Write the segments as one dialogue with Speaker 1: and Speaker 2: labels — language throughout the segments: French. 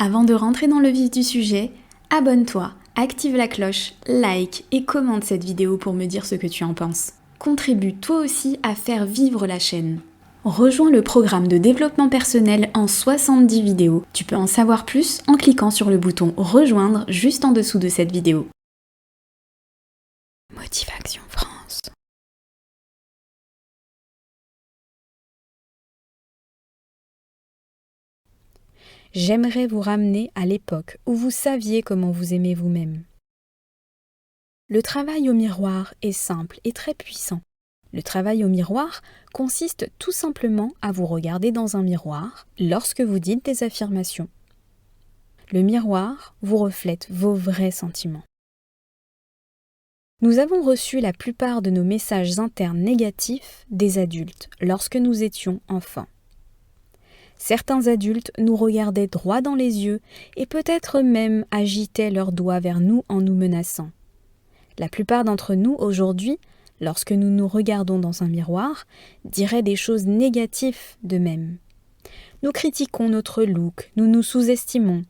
Speaker 1: Avant de rentrer dans le vif du sujet, abonne-toi, active la cloche, like et commente cette vidéo pour me dire ce que tu en penses. Contribue toi aussi à faire vivre la chaîne. Rejoins le programme de développement personnel en 70 vidéos. Tu peux en savoir plus en cliquant sur le bouton rejoindre juste en dessous de cette vidéo. Motivation France. J'aimerais vous ramener à l'époque où vous saviez comment vous aimez vous-même. Le travail au miroir est simple et très puissant. Le travail au miroir consiste tout simplement à vous regarder dans un miroir lorsque vous dites des affirmations. Le miroir vous reflète vos vrais sentiments. Nous avons reçu la plupart de nos messages internes négatifs des adultes lorsque nous étions enfants. Certains adultes nous regardaient droit dans les yeux et peut-être même agitaient leurs doigts vers nous en nous menaçant. La plupart d'entre nous aujourd'hui, lorsque nous nous regardons dans un miroir, diraient des choses négatives d'eux-mêmes. Nous critiquons notre look, nous nous sous-estimons.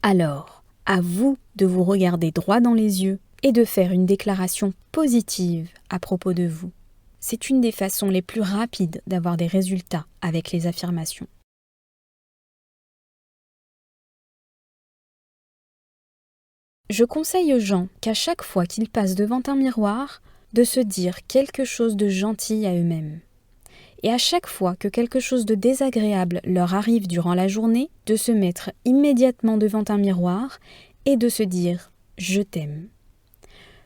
Speaker 1: Alors, à vous de vous regarder droit dans les yeux et de faire une déclaration positive à propos de vous. C'est une des façons les plus rapides d'avoir des résultats avec les affirmations. Je conseille aux gens qu'à chaque fois qu'ils passent devant un miroir, de se dire quelque chose de gentil à eux-mêmes. Et à chaque fois que quelque chose de désagréable leur arrive durant la journée, de se mettre immédiatement devant un miroir et de se dire « je t'aime ».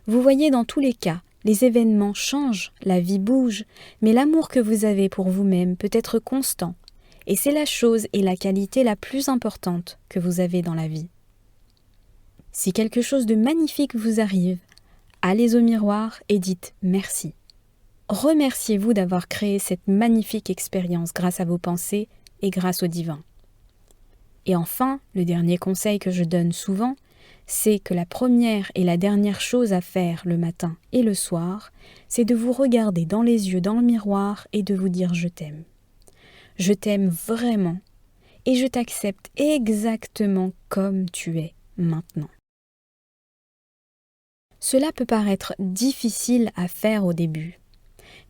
Speaker 1: Vous voyez, dans tous les cas, les événements changent, la vie bouge, mais l'amour que vous avez pour vous-même peut être constant, et c'est la chose et la qualité la plus importante que vous avez dans la vie. Si quelque chose de magnifique vous arrive, allez au miroir et dites merci. Remerciez-vous d'avoir créé cette magnifique expérience grâce à vos pensées et grâce au divin. Et enfin, le dernier conseil que je donne souvent, c'est que la première et la dernière chose à faire le matin et le soir, c'est de vous regarder dans les yeux dans le miroir et de vous dire « je t'aime ». Je t'aime vraiment et je t'accepte exactement comme tu es maintenant. Cela peut paraître difficile à faire au début,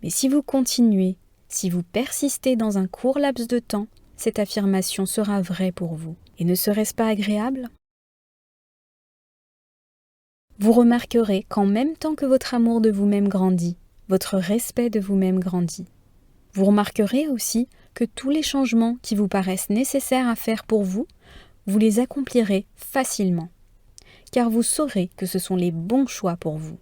Speaker 1: mais si vous continuez, si vous persistez dans un court laps de temps, cette affirmation sera vraie pour vous. Et ne serait-ce pas agréable ? Vous remarquerez qu'en même temps que votre amour de vous-même grandit, votre respect de vous-même grandit. Vous remarquerez aussi que tous les changements qui vous paraissent nécessaires à faire pour vous, vous les accomplirez facilement, car vous saurez que ce sont les bons choix pour vous.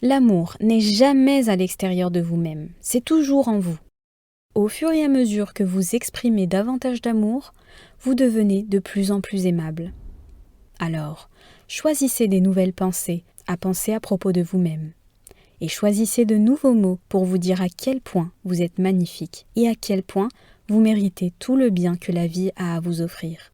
Speaker 1: L'amour n'est jamais à l'extérieur de vous-même, c'est toujours en vous. Au fur et à mesure que vous exprimez davantage d'amour, vous devenez de plus en plus aimable. Alors, choisissez des nouvelles pensées à penser à propos de vous-même. Et choisissez de nouveaux mots pour vous dire à quel point vous êtes magnifique et à quel point vous méritez tout le bien que la vie a à vous offrir.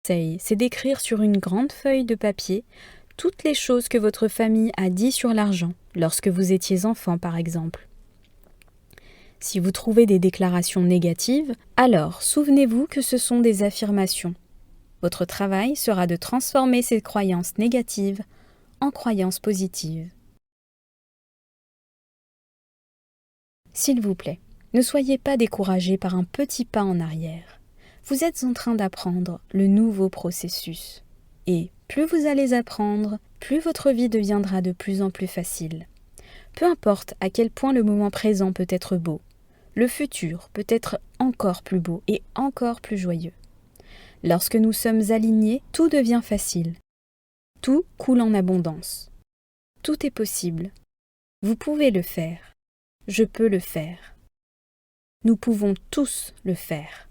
Speaker 1: C'est d'écrire sur une grande feuille de papier toutes les choses que votre famille a dit sur l'argent, lorsque vous étiez enfant par exemple. Si vous trouvez des déclarations négatives, alors souvenez-vous que ce sont des affirmations. Votre travail sera de transformer ces croyances négatives en croyances positives. S'il vous plaît, ne soyez pas découragés par un petit pas en arrière. Vous êtes en train d'apprendre le nouveau processus. Et plus vous allez apprendre, plus votre vie deviendra de plus en plus facile. Peu importe à quel point le moment présent peut être beau, le futur peut être encore plus beau et encore plus joyeux. Lorsque nous sommes alignés, tout devient facile. Tout coule en abondance. Tout est possible. Vous pouvez le faire. Je peux le faire. Nous pouvons tous le faire.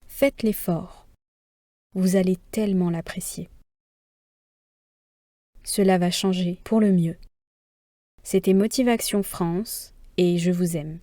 Speaker 1: Faites l'effort. Vous allez tellement l'apprécier. Cela va changer pour le mieux. C'était Motivation France et je vous aime.